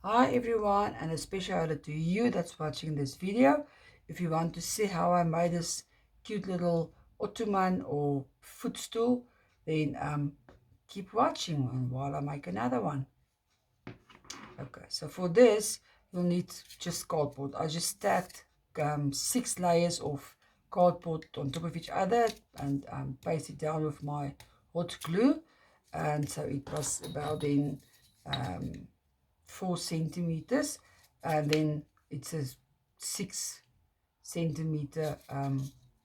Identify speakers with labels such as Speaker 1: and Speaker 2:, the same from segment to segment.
Speaker 1: Hi everyone, and a special hello to you that's watching this video. If you want to see how I made this cute little ottoman or footstool, then keep watching and while I make another one. Okay, so for this you'll need just cardboard. I just stacked 6 layers of cardboard on top of each other and pasted down with my hot glue, and so it was about in 4 centimeters, and then it's a 6 centimeter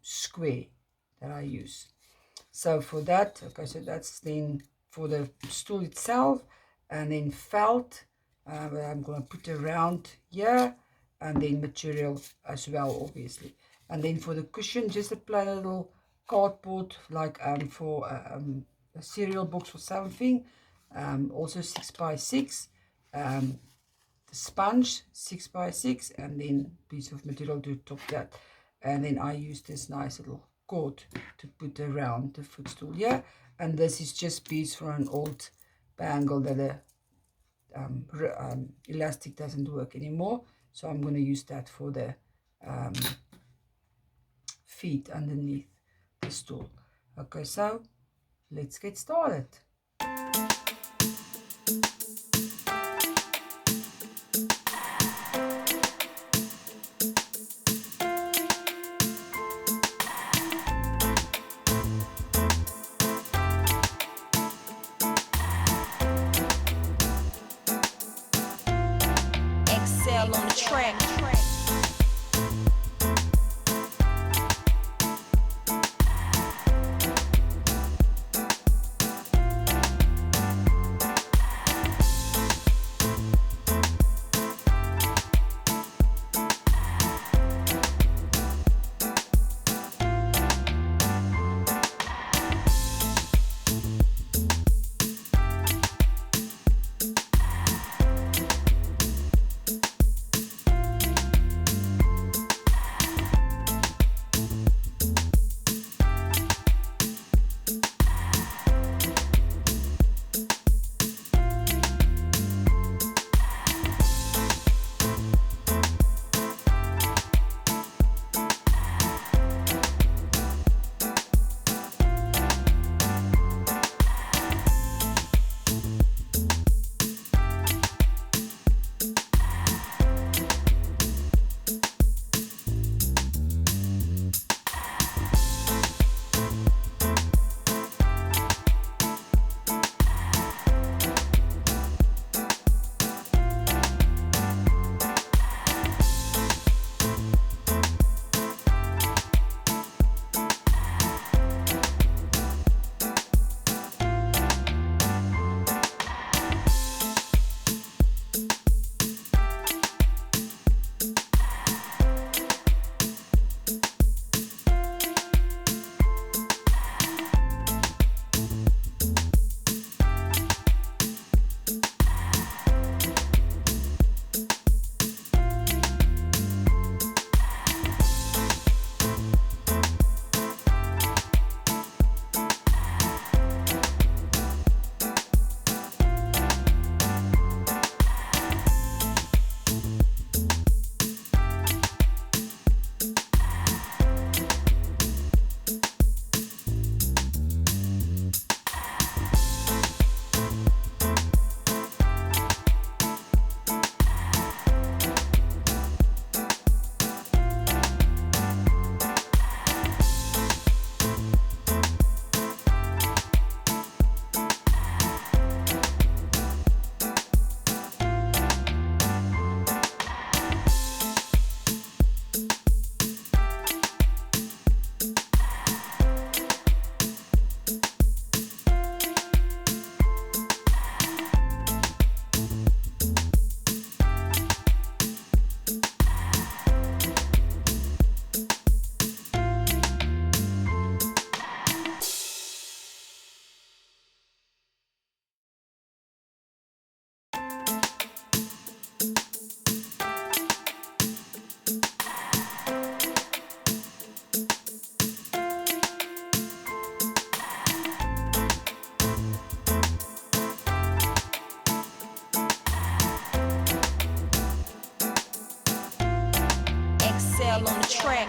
Speaker 1: square that I use. So for that, okay, so that's then for the stool itself, and then felt I'm going to put around here, and then material as well, obviously. And then for the cushion, just a plain little cardboard, like for a cereal box or something, also 6x6. The sponge 6x6, and then piece of material to top that, and then I use this nice little cord to put around the footstool here. And this is just piece for an old bangle that the elastic doesn't work anymore, so I'm going to use that for the feet underneath the stool. Okay, so let's get started.
Speaker 2: On the track. L on the track.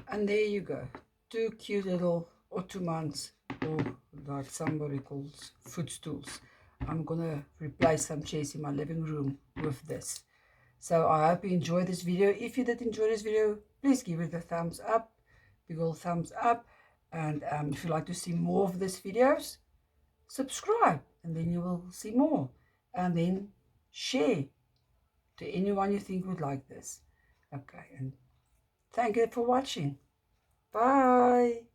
Speaker 1: And there you go. Two cute little ottomans, or like somebody calls footstools. I'm gonna replace some chairs in my living room with this. So I hope you enjoyed this video. If you did enjoy this video, please give it a thumbs up, big old thumbs up. And if you'd like to see more of these videos, subscribe, and then you will see more. And then share to anyone you think would like this. Okay, and thank you for watching. Bye.